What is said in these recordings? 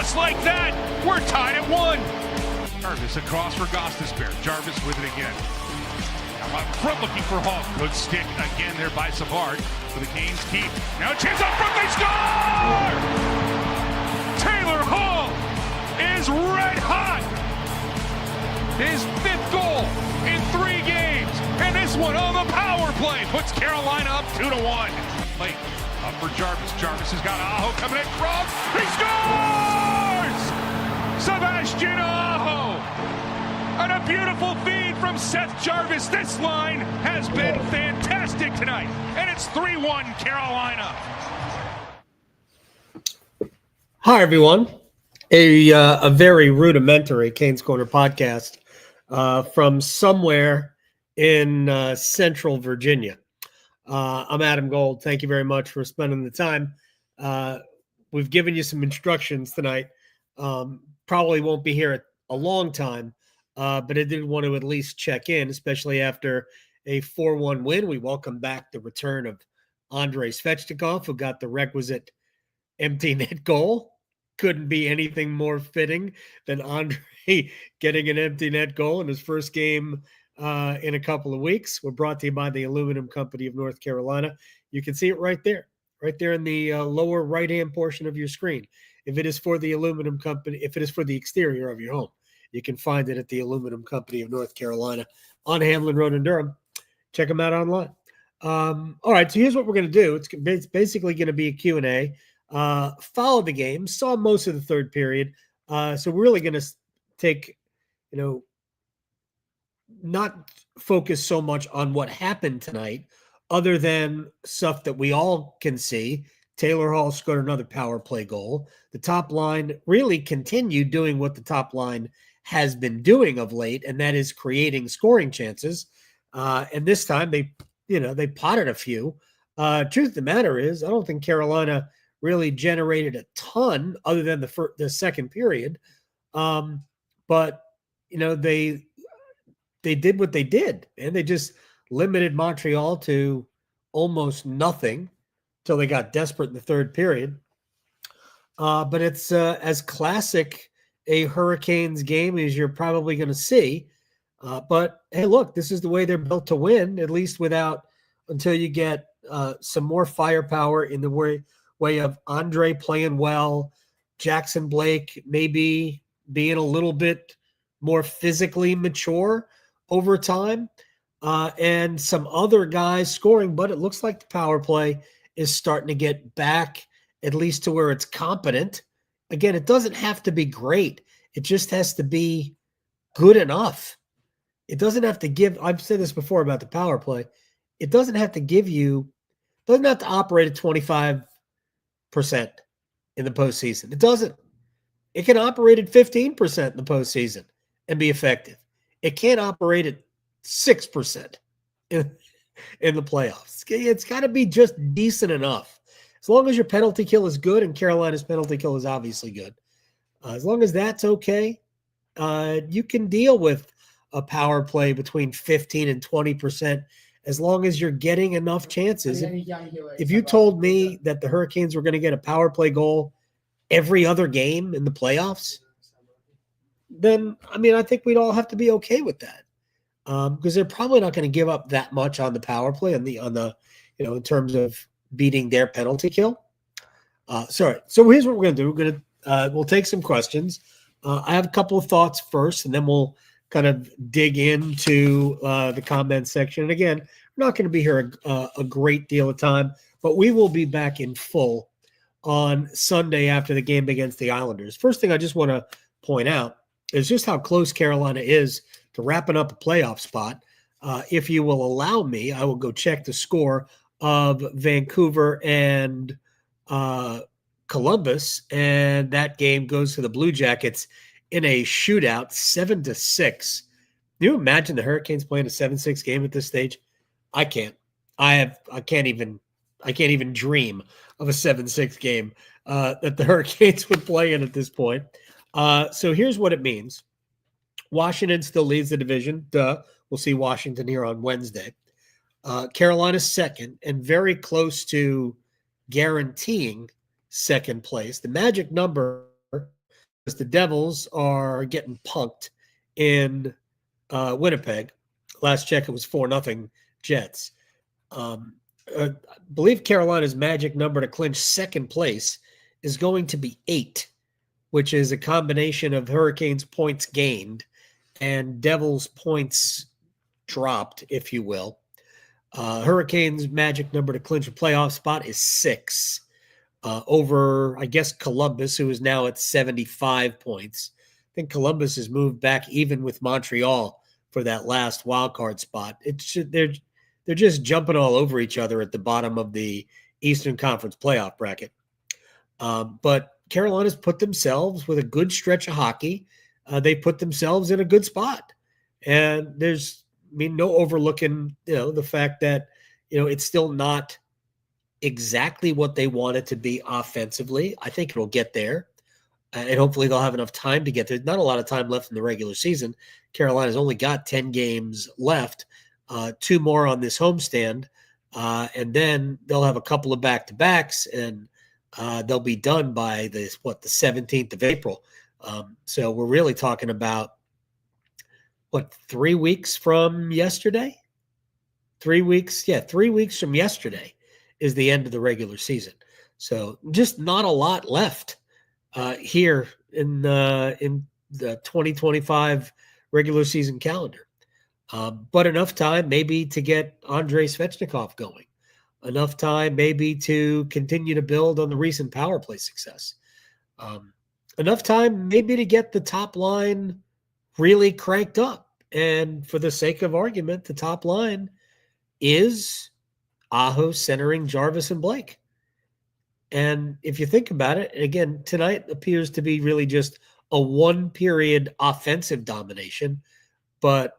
just like that, we're tied at 1. Jarvis across for Gostisbehere. Jarvis with it again. Now up front looking for Hall. Good stick again there by Savard. For the Canes keep. Now a chance up front, they score! Taylor Hall is red hot. His 5th goal in 3 games. And this one on the power play puts Carolina up 2-1. Late. Up for Jarvis. Jarvis has got Aho coming across. He scores! Sebastian Aho! And a beautiful feed from Seth Jarvis. This line has been fantastic tonight. And it's 3-1 Carolina. Hi, everyone. A very rudimentary Canes Corner podcast from somewhere in Central Virginia. I'm Adam Gold. Thank you very much for spending the time. We've given you some instructions tonight. Probably won't be here a long time, but I did want to at least check in, especially after a 4-1 win. We welcome back the return of Andrei Svechnikov, who got the requisite empty net goal. Couldn't be anything more fitting than Andrei getting an empty net goal in his first game in a couple of weeks. We're brought to you by the Aluminum Company of North Carolina. You can see it right there in the lower right-hand portion of your screen. If it is for the Aluminum Company, if it is for the exterior of your home, you can find it at the Aluminum Company of North Carolina on Hamlin Road in Durham. Check them out online. All right, so here's what we're going to do. It's basically going to be a Q&A. Followed the game, saw most of the third period. So we're really going to take, not focus so much on what happened tonight, other than stuff that we all can see. Taylor Hall scored another power play goal. The top line really continued doing what the top line has been doing of late, and that is creating scoring chances. And this time they potted a few. Truth of the matter is, I don't think Carolina really generated a ton other than the second period. But they did what they did, and they just limited Montreal to almost nothing till they got desperate in the third period. But it's as classic a Hurricanes game as you're probably going to see. But hey, look, this is the way they're built to win, at least until you get some more firepower in the way of Andre playing well, Jackson Blake maybe being a little bit more physically mature over time, and some other guys scoring. But it looks like the power play is starting to get back at least to where it's competent. Again, it doesn't have to be great. It just has to be good enough. It doesn't have to give, I've said this before about the power play, it doesn't have to operate at 25% in the postseason. It doesn't. It can operate at 15% in the postseason and be effective. It can't operate at 6% in the playoffs. It's got to be just decent enough. As long as your penalty kill is good, and Carolina's penalty kill is obviously good, as long as that's okay, you can deal with a power play between 15 and 20%, as long as you're getting enough chances. If you told me that the Hurricanes were going to get a power play goal every other game in the playoffs, then, I think we'd all have to be okay with that. Because they're probably not going to give up that much on the power play in terms of beating their penalty kill. So here's what we're going to do. We'll take some questions. I have a couple of thoughts first, and then we'll kind of dig into the comment section. And again, we're not going to be here a great deal of time, but we will be back in full on Sunday after the game against the Islanders. First thing I just want to point out is just how close Carolina is to wrapping up a playoff spot. If you will allow me, I will go check the score of Vancouver and Columbus, and that game goes to the Blue Jackets in a shootout, 7-6. Can you imagine the Hurricanes playing a 7-6 game at this stage? I can't. I can't even dream of a 7-6 game that the Hurricanes would play in at this point. So here's what it means. Washington still leads the division. Duh. We'll see Washington here on Wednesday. Carolina's second and very close to guaranteeing second place. The magic number the Devils are getting punked in Winnipeg. Last check, it was 4-0 Jets. I believe Carolina's magic number to clinch second place is going to be 8, which is a combination of Hurricanes points gained and Devils points dropped, if you will. Hurricanes magic number to clinch a playoff spot is 6 over, I guess, Columbus, who is now at 75 points. I think Columbus has moved back even with Montreal for that last wild card spot. They're just jumping all over each other at the bottom of the Eastern Conference playoff bracket. But Carolina's put themselves with a good stretch of hockey. They put themselves in a good spot. And there's, no overlooking, the fact that, it's still not exactly what they want it to be offensively. I think it'll get there. And hopefully they'll have enough time to get there. Not a lot of time left in the regular season. Carolina's only got 10 games left, 2 more on this homestand. And then they'll have a couple of back-to-backs, and they'll be done by the 17th of April. So we're really talking about 3 weeks from yesterday? 3 weeks. Yeah, 3 weeks from yesterday is the end of the regular season. So just not a lot left here in the 2025 regular season calendar. But enough time maybe to get Andrei Svechnikov going. Enough time maybe to continue to build on the recent power play success. Enough time maybe to get the top line really cranked up. And for the sake of argument, the top line is Aho centering Jarvis and Blake. And if you think about it, again, tonight appears to be really just a one-period offensive domination. But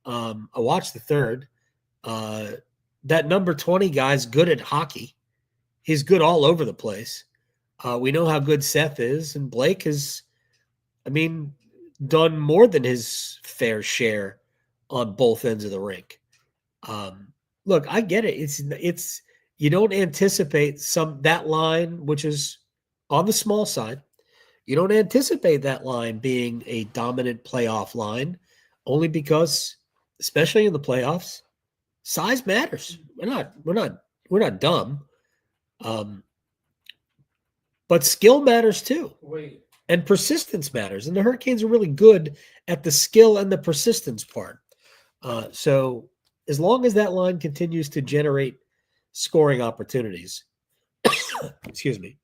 I watched the third. That number 20 guy's good at hockey. He's good all over the place. We know how good Seth is, and Blake has, done more than his fair share on both ends of the rink. Look, I get it. It's you don't anticipate that line, which is on the small side. You don't anticipate that line being a dominant playoff line, only because, especially in the playoffs, size matters. We're not dumb. But skill matters too. And persistence matters. And the Hurricanes are really good at the skill and the persistence part. So as long as that line continues to generate scoring opportunities, excuse me,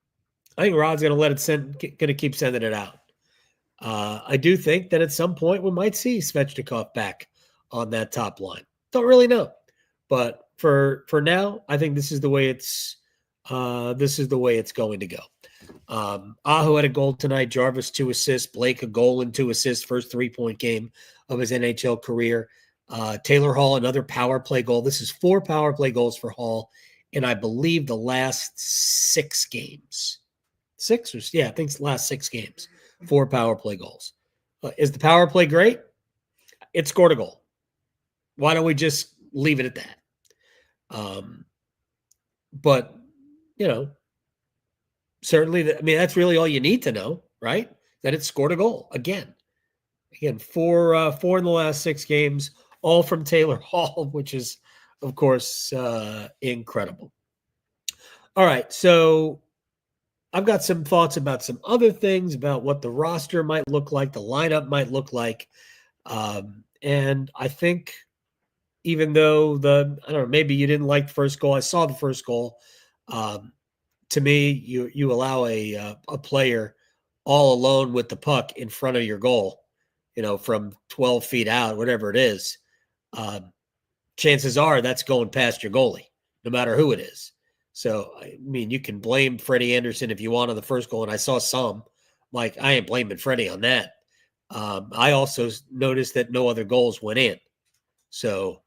I think Rod's going to keep sending it out. I do think that at some point we might see Svechnikov back on that top line. Don't really know, but for now, I think this is the way it's going to go. Aho had a goal tonight. Jarvis 2 assists. Blake a goal and 2 assists. First 3-point game of his NHL career. Taylor Hall another power play goal. This is 4 power play goals for Hall in I believe the last 6 games. I think it's the last 6 games. 4 power play goals. Is the power play great? It scored a goal. Why don't we just leave it at that? But certainly, that's really all you need to know, right? That it scored a goal again. 4 in the last 6 games, all from Taylor Hall, which is, of course, incredible. All right, so I've got some thoughts about some other things, about what the roster might look like, the lineup might look like. And I think even though maybe you didn't like the first goal, I saw the first goal. To me, you allow a player all alone with the puck in front of your goal, from 12 feet out, whatever it is. Chances are that's going past your goalie, no matter who it is. So, you can blame Freddie Andersen if you want on the first goal, and I saw some. Like, I ain't blaming Freddie on that. I also noticed that no other goals went in. So,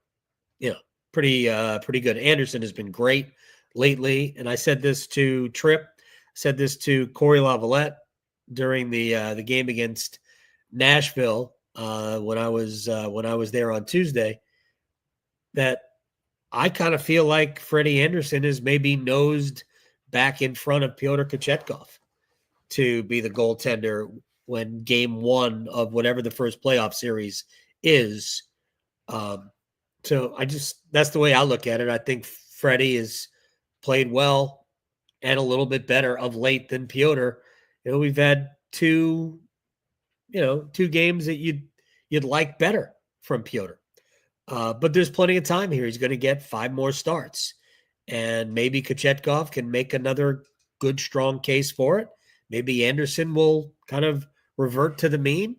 pretty good. Andersen has been great lately, and I said this to Tripp, said this to Corey Lavalette during the game against Nashville when I was there on Tuesday, that I kind of feel like Freddie Andersen is maybe nosed back in front of Pyotr Kochetkov to be the goaltender when game one of whatever the first playoff series is. So that's the way I look at it. I think Freddie has played well and a little bit better of late than Piotr. We've had two games that you'd like better from Piotr. But there's plenty of time here. He's going to get 5 more starts. And maybe Kochetkov can make another good, strong case for it. Maybe Andersen will kind of revert to the mean.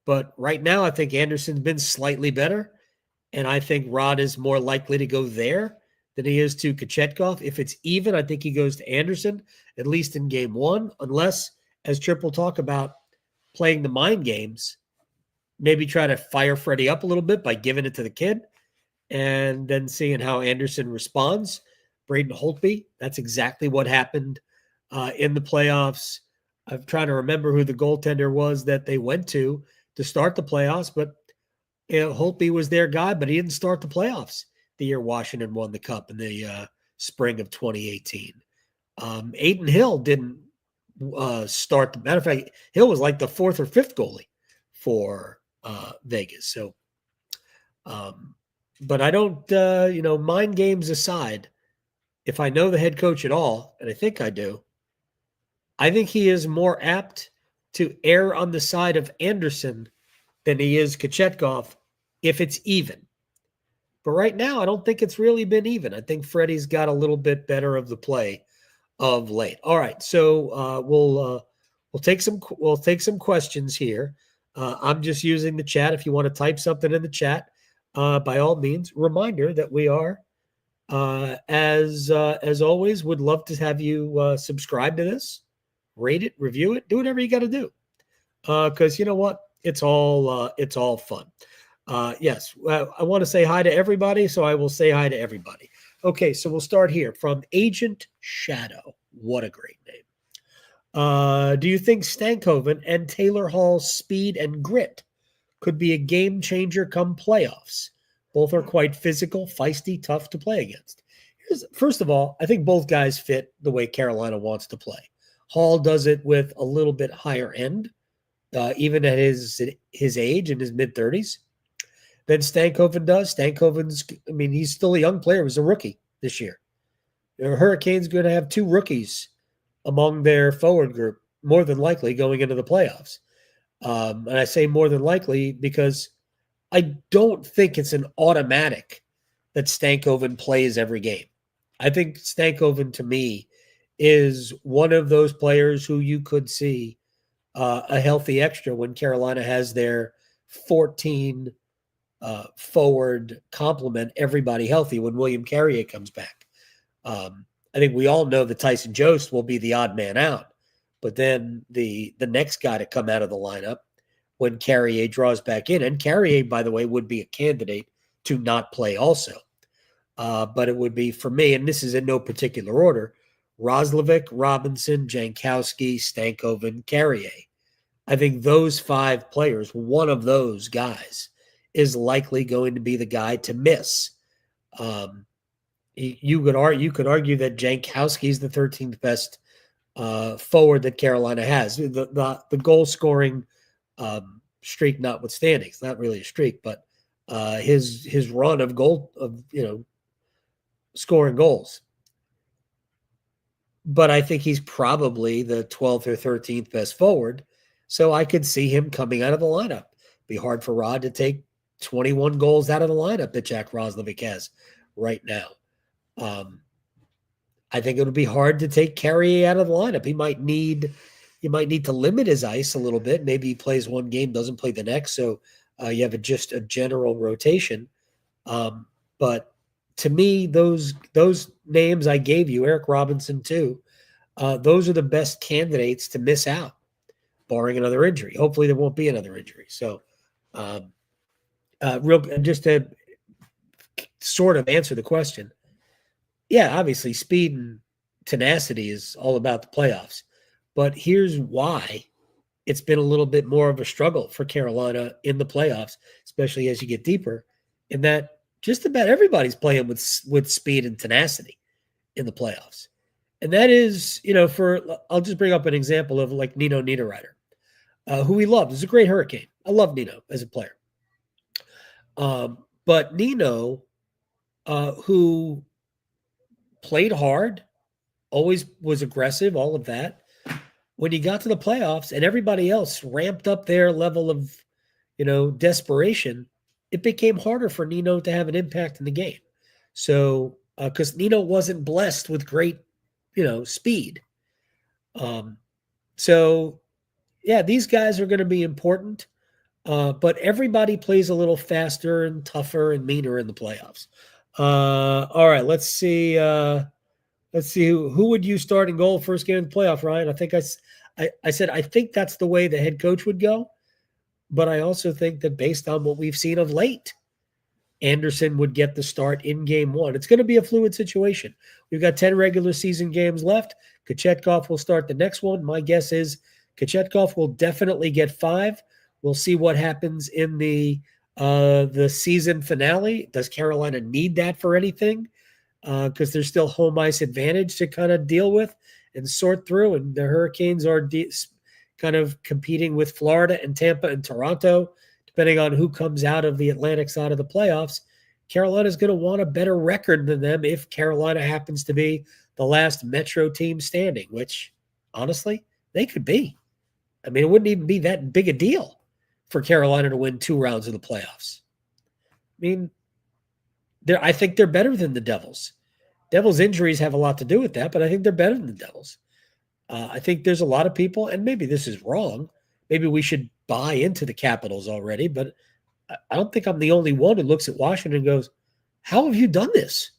But right now, I think Andersen's been slightly better. And I think Rod is more likely to go there than he is to Kochetkov. If it's even, I think he goes to Andersen, at least in game one, unless, as Trip will talk about, playing the mind games, maybe try to fire Freddie up a little bit by giving it to the kid and then seeing how Andersen responds. Braden Holtby, that's exactly what happened in the playoffs. I'm trying to remember who the goaltender was that they went to start the playoffs, but Holtby was their guy, but he didn't start the playoffs the year Washington won the Cup in the spring of 2018. Aiden Hill didn't start. Matter of fact, Hill was like the 4th or 5th goalie for Vegas. So, but I don't, mind games aside, if I know the head coach at all, and I think I do, I think he is more apt to err on the side of Andersen than he is Kochetkov if it's even. But right now, I don't think it's really been even. I think Freddie's got a little bit better of the play of late. All right, so we'll take some questions here. I'm just using the chat. If you want to type something in the chat, by all means. Reminder that we are, as always, would love to have you subscribe to this, rate it, review it, do whatever you got to do, because you know what, it's all fun. Yes, I want to say hi to everybody, so I will say hi to everybody. Okay, so we'll start here from Agent Shadow. What a great name. Do you think Stankoven and Taylor Hall's speed and grit could be a game changer come playoffs? Both are quite physical, feisty, tough to play against. First of all, I think both guys fit the way Carolina wants to play. Hall does it with a little bit higher end, even at his age in his mid-30s, than Stankoven does. He's still a young player. He was a rookie this year. The Hurricanes going to have 2 rookies among their forward group, more than likely, going into the playoffs. And I say more than likely because I don't think it's an automatic that Stankoven plays every game. I think Stankoven, to me, is one of those players who you could see a healthy extra when Carolina has their 14 forward complement, everybody healthy when William Carrier comes back. I think we all know that Tyson Jost will be the odd man out, but then the next guy to come out of the lineup when Carrier draws back in, and Carrier, by the way, would be a candidate to not play also. But it would be, for me, and this is in no particular order, Roslovic, Robinson, Jankowski, Stankoven, Carrier. I think those 5 players, one of those guys, is likely going to be the guy to miss. You could argue that Jankowski is the 13th best forward that Carolina has. The goal scoring streak notwithstanding, it's not really a streak, but his run of scoring goals. But I think he's probably the 12th or 13th best forward, so I could see him coming out of the lineup. Be hard for Rod to take 21 goals out of the lineup that Jack Roslovic has right now. I think it would be hard to take Carrier out of the lineup. You might need to limit his ice a little bit. Maybe he plays one game, doesn't play the next, so you have just a general rotation. But to me, those names I gave you, Eric Robinson too, those are the best candidates to miss out, barring another injury. Hopefully there won't be another injury. So just to sort of answer the question, yeah, obviously speed and tenacity is all about the playoffs. But here's why it's been a little bit more of a struggle for Carolina in the playoffs, especially as you get deeper, in that just about everybody's playing with speed and tenacity in the playoffs. And that is, I'll just bring up an example of like Nino Niederreiter. who we loved. He's a great Hurricane. I love Nino as a player. But Nino, who played hard, always was aggressive, all of that. When he got to the playoffs and everybody else ramped up their level of, desperation, it became harder for Nino to have an impact in the game. So, because Nino wasn't blessed with great, speed. So, yeah, these guys are going to be important, but everybody plays a little faster and tougher and meaner in the playoffs. All right, let's see. Let's see who would you start in goal first game of the playoff, Ryan? I think I said I think that's the way the head coach would go, but I also think that based on what we've seen of late, Andersen would get the start in game one. It's going to be a fluid situation. We've got 10 regular season games left. Kochetkov will start the next one. My guess is Kochetkov will definitely get 5. We'll see what happens in the season finale. Does Carolina need that for anything? Because there's still home ice advantage to kind of deal with and sort through. And the Hurricanes are kind of competing with Florida and Tampa and Toronto, depending on who comes out of the Atlantic side of the playoffs. Carolina's going to want a better record than them if Carolina happens to be the last Metro team standing, which, honestly, they could be. I mean, it wouldn't even be that big a deal for Carolina to win 2 rounds of the playoffs. I mean, I think they're better than the Devils. Devils' injuries have a lot to do with that, but I think they're better than the Devils. I think there's a lot of people, and maybe this is wrong. Maybe we should buy into the Capitals already, but I don't think I'm the only one who looks at Washington and goes, how have you done this?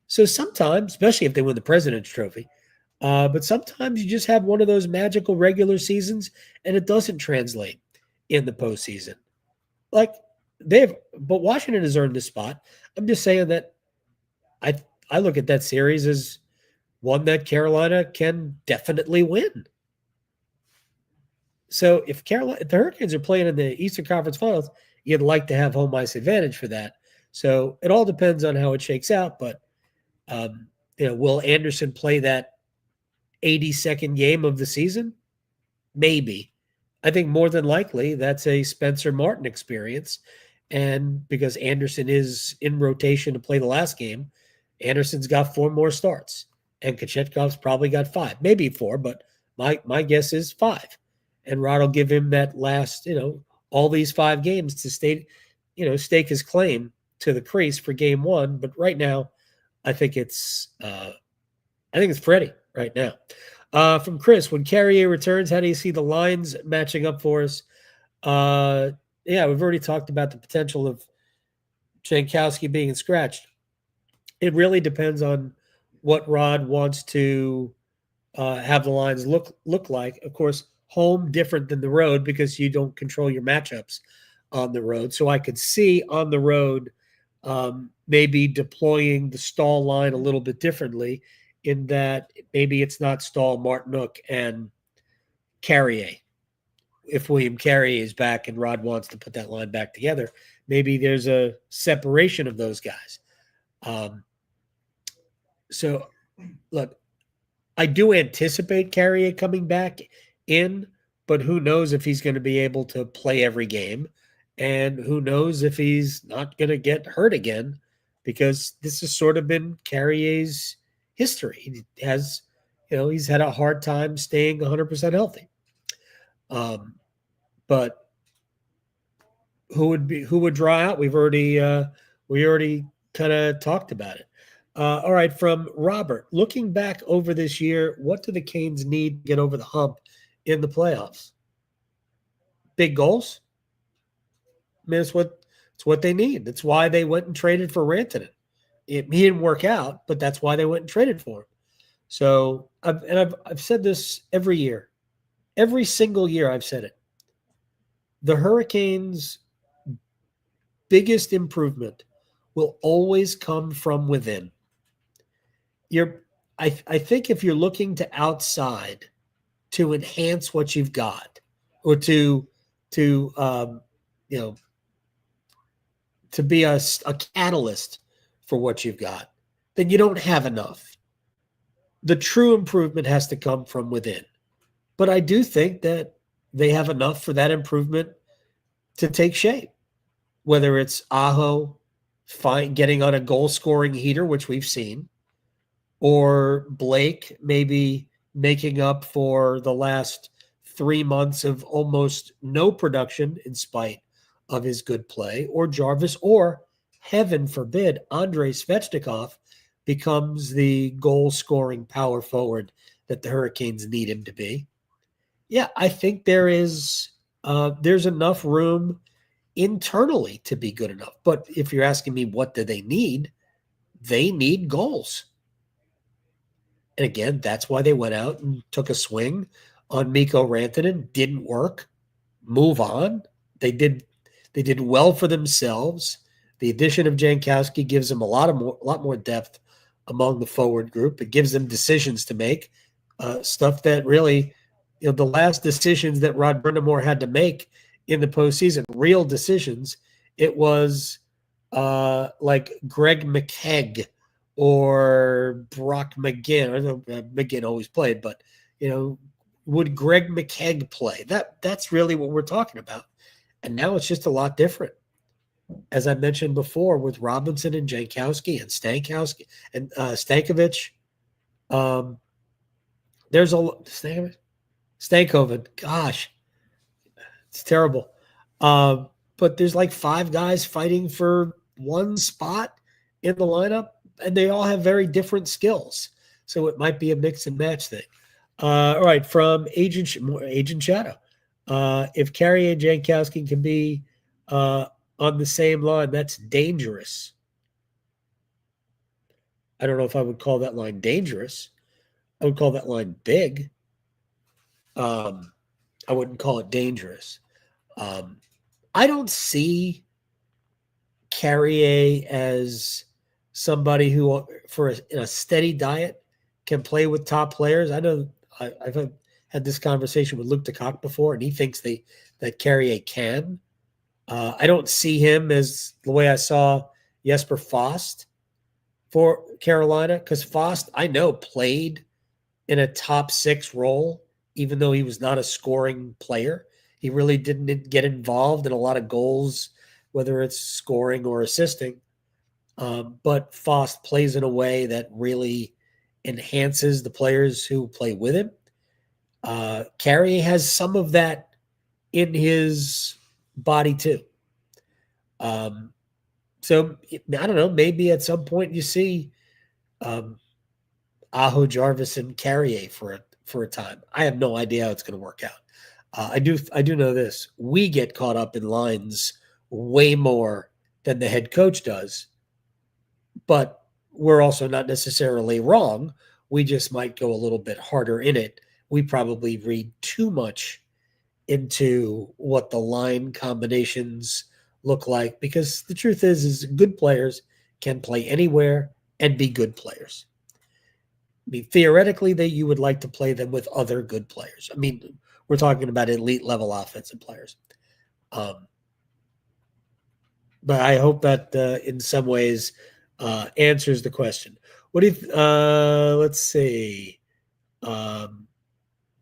So sometimes, especially if they win the President's Trophy, but sometimes you just have one of those magical regular seasons and it doesn't translate in the postseason. But Washington has earned this spot. I'm just saying that I look at that series as one that Carolina can definitely win. So if the Hurricanes are playing in the Eastern Conference Finals, you'd like to have home ice advantage for that. So it all depends on how it shakes out. But will Andersen play that 82nd game of the season? Maybe. I think more than likely that's a Spencer Martin experience. And because Andersen is in rotation to play the last game, Andersen's got 4 more starts. And Kochetkov's probably got 5, maybe 4, but my guess is 5. And Rod will give him that last, all these 5 games to stake his claim to the crease for game 1. But right now, I think it's Freddie right now. From Chris, when Carrier returns, how do you see the lines matching up for us? Yeah, we've already talked about the potential of Jankowski being scratched. It really depends on what Rod wants to have the lines look like. Of course, home different than the road because you don't control your matchups on the road. So I could see on the road maybe deploying the Staal line a little bit differently in that maybe it's not Staal, Martinook, and Carrier. If William Carrier is back and Rod wants to put that line back together, maybe there's a separation of those guys. So, look, I do anticipate Carrier coming back in, but who knows if he's going to be able to play every game, and who knows if he's not going to get hurt again, because this has sort of been Carrier's history. He has, he's had a hard time staying 100% healthy. But who would draw out? We already kind of talked about it. All right, from Robert, looking back over this year, what do the Canes need to get over the hump in the playoffs? Big goals. I mean, it's what they need. That's why they went and traded for Rantanen. He didn't work out, but that's why they went and traded for him. So, I've said this every year. Every single year I've said it. The Hurricanes' biggest improvement will always come from within. I think if you're looking to outside to enhance what you've got, or to be a catalyst for what you've got, then you don't have enough. The true improvement has to come from within. But I do think that they have enough for that improvement to take shape. Whether it's Aho getting on a goal-scoring heater, which we've seen, or Blake maybe making up for the last 3 months of almost no production in spite of his good play, or Jarvis, or heaven forbid, Andrei Svechnikov becomes the goal-scoring power forward that the Hurricanes need him to be. Yeah, I think there's enough room internally to be good enough. But if you're asking me what do they need goals. And again, that's why they went out and took a swing on Mikko Rantanen. Didn't work. Move on. They did well for themselves. The addition of Jankowski gives them a lot more depth among the forward group. It gives them decisions to make, stuff that really, the last decisions that Rod Brindamore had to make in the postseason, real decisions, it was like Greg McKegg or Brock McGinn. I know McGinn always played, but would Greg McKegg play? That's really what we're talking about. And now it's just a lot different. As I mentioned before, with Robinson and Jankowski and Stankowski and Stankovic, there's a Stankoven. Gosh, it's terrible. But there's like 5 guys fighting for one spot in the lineup, and they all have very different skills. So it might be a mix and match thing. All right, from Agent Shadow. If Carrier and Jankowski can be on the same line, that's dangerous. I don't know if I would call that line dangerous. I would call that line big. I wouldn't call it dangerous. I don't see Carrier as somebody who, in a steady diet, can play with top players. I know I've had this conversation with Luke DeCock before, and he thinks that Carrier can. I don't see him as the way I saw Jesper Fast for Carolina, because Fast, I know, played in a top 6 role, even though he was not a scoring player. He really didn't get involved in a lot of goals, whether it's scoring or assisting. But Fast plays in a way that really enhances the players who play with him. Carrier has some of that in his body too. So I don't know, maybe at some point you see Aho, Jarvis, and Carrier for a time. I have no idea how it's going to work out. I do know this. We get caught up in lines way more than the head coach does, but we're also not necessarily wrong. We just might go a little bit harder in it. We probably read too much into what the line combinations look like, because the truth is good players can play anywhere and be good players. I mean, theoretically, you would like to play them with other good players. I mean, we're talking about elite level offensive players. But I hope that in some ways answers the question. What do you, let's see.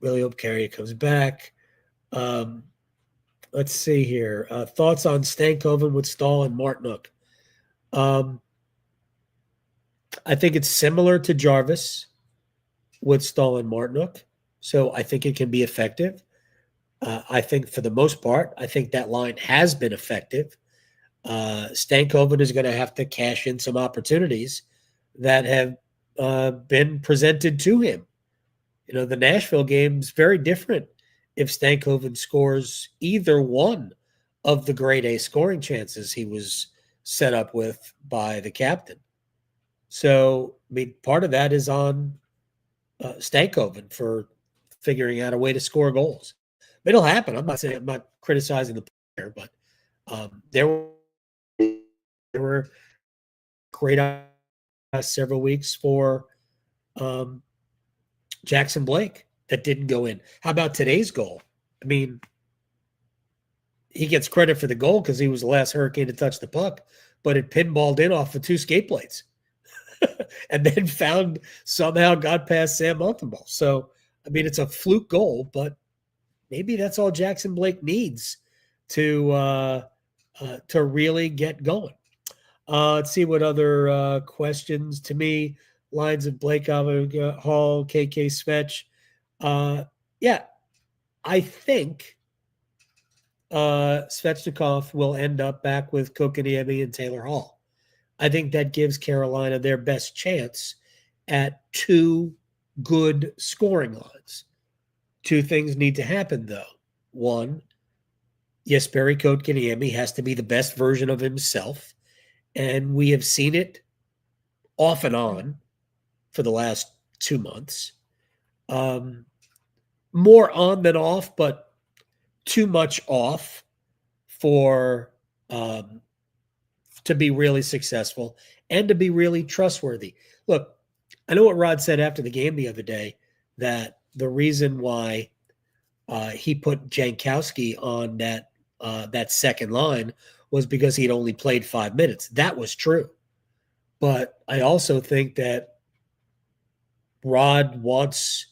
Really hope Carrier comes back. Let's see here. Thoughts on Stankoven with Staal and Martinook. I think it's similar to Jarvis with Staal and Martinook. So I think it can be effective. I think for the most part, I think that line has been effective. Stankoven is going to have to cash in some opportunities that have been presented to him. The Nashville game is very different if Stankoven scores either one of the grade A scoring chances he was set up with by the captain. So, I mean, part of that is on Stankoven for figuring out a way to score goals. It'll happen. I'm not criticizing the player, but there were great several weeks for Jackson Blake that didn't go in. How about today's goal? I mean, he gets credit for the goal because he was the last Hurricane to touch the puck, but it pinballed in off of 2 skate plates and then somehow got past Sam Montembeault. So, I mean, it's a fluke goal, but maybe that's all Jackson Blake needs to really get going. Let's see what other questions. To me, lines of Blake, Hall, KK, Svech. Yeah, I think Svechnikov will end up back with Kotkaniemi and Taylor Hall. I think that gives Carolina their best chance at two good scoring lines. Two things need to happen, though. One, Jesperi Kotkaniemi has to be the best version of himself, and we have seen it off and on for the last 2 months. More on than off, but too much off for to be really successful and to be really trustworthy. Look, I know what Rod said after the game the other day, that the reason why he put Jankowski on that second line was because he'd only played 5 minutes. That was true. But I also think that Rod wants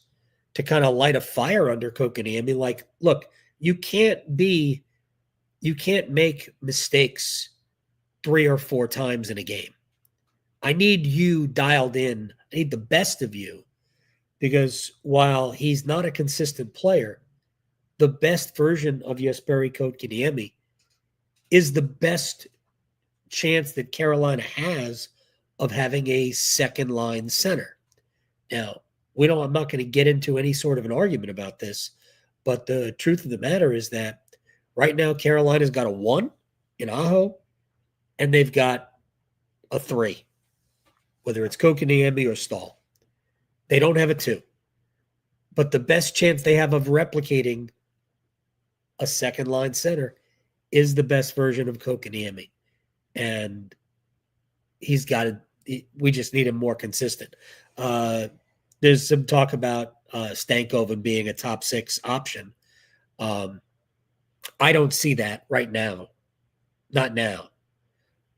to kind of light a fire under Kotkaniemi. Like, look, you can't make mistakes 3 or 4 times in a game. I need you dialed in. I need the best of you, because while he's not a consistent player, the best version of Jesperi Kotkaniemi is the best chance that Carolina has of having a second line center. Now, I'm not going to get into any sort of an argument about this, but the truth of the matter is that right now Carolina's got a 1 in Aho, and they've got a 3, whether it's Kotkaniemi or Staal. They don't have a 2. But the best chance they have of replicating a second line center is the best version of Kotkaniemi. And we just need him more consistent. There's some talk about Stankoven being a top 6 option. I don't see that right now. Not now.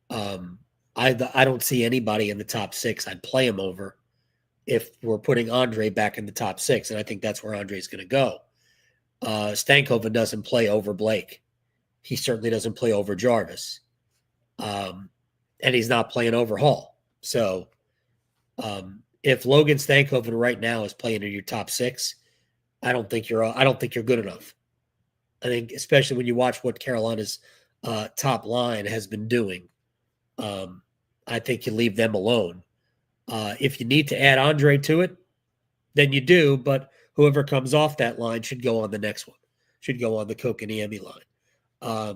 I don't see anybody in the top 6 I'd play him over if we're putting Andrei back in the top 6, and I think that's where Andrei's going to go. Stankoven doesn't play over Blake. He certainly doesn't play over Jarvis. And he's not playing over Hall. So if Logan Stankoven right now is playing in your top 6, I don't think you're good enough. I think, especially when you watch what Carolina's top line has been doing, I think you leave them alone. If you need to add Andrei to it, then you do, but whoever comes off that line should go on the next one, should go on the Kotkaniemi line. All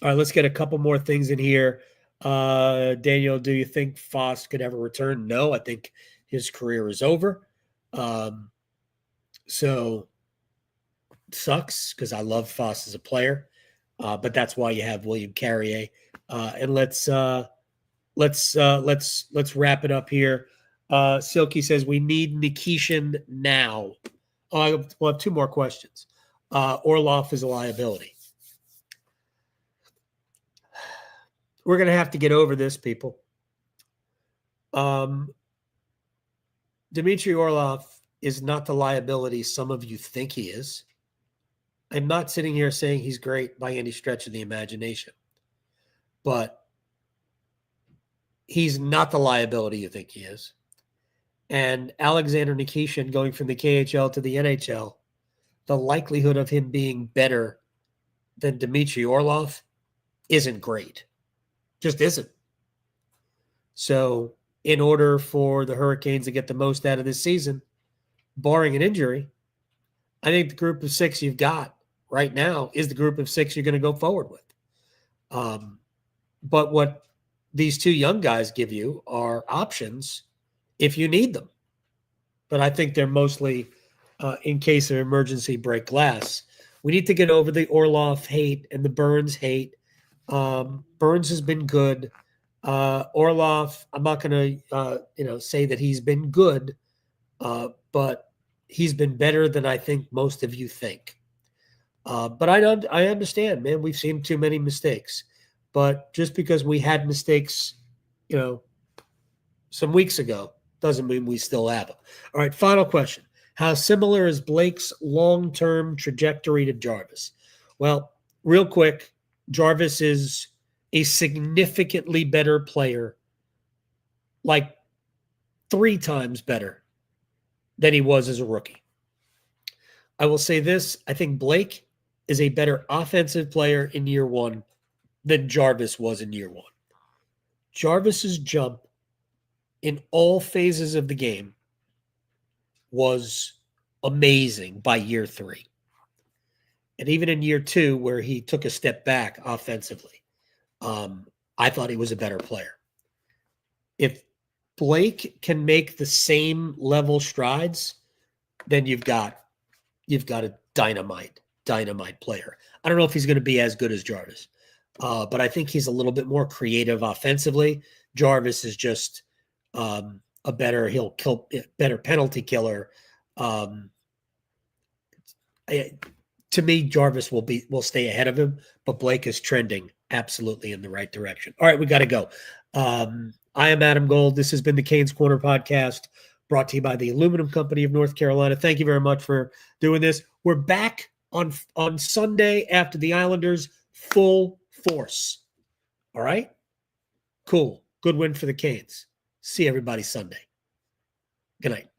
right, let's get a couple more things in here. Daniel, do you think Foss could ever return? No, I think his career is over. So sucks, because I love Foss as a player, but that's why you have William Carrier. And let's wrap it up here. Silky says we need Nikishin now. We'll have 2 more questions. Orlov is a liability. We're going to have to get over this, people. Dmitry Orlov is not the liability some of you think he is. I'm not sitting here saying he's great by any stretch of the imagination, but he's not the liability you think he is. And Alexander Nikishin going from the KHL to the NHL, the likelihood of him being better than Dmitry Orlov isn't great. Just isn't. So in order for the Hurricanes to get the most out of this season, barring an injury, I think the group of 6 you've got right now is the group of 6 you're going to go forward with. But what these 2 young guys give you are options if you need them. But I think they're mostly in case of emergency break glass. We need to get over the Orlov hate and the Burns hate. Burns has been good. Orlov, I'm not going to say that he's been good, but he's been better than I think most of you think. But I understand, man. We've seen too many mistakes. But just because we had mistakes, some weeks ago, doesn't mean we still have them. All right, final question. How similar is Blake's long-term trajectory to Jarvis? Well, real quick, Jarvis is a significantly better player, like 3 times better than he was as a rookie. I will say this. I think Blake is a better offensive player in year 1 than Jarvis was in year 1. Jarvis's jump in all phases of the game was amazing by year 3. And even in year 2, where he took a step back offensively, I thought he was a better player. If Blake can make the same level strides, then you've got a dynamite player. I don't know if he's going to be as good as Jarvis, but I think he's a little bit more creative offensively. Jarvis is just a better penalty killer. To me, Jarvis will stay ahead of him, but Blake is trending absolutely in the right direction. All right, we got to go. I am Adam Gold. This has been the Canes Corner podcast, brought to you by the Aluminum Company of North Carolina. Thank you very much for doing this. We're back on Sunday after the Islanders, full force. All right? Cool. Good win for the Canes. See everybody Sunday. Good night.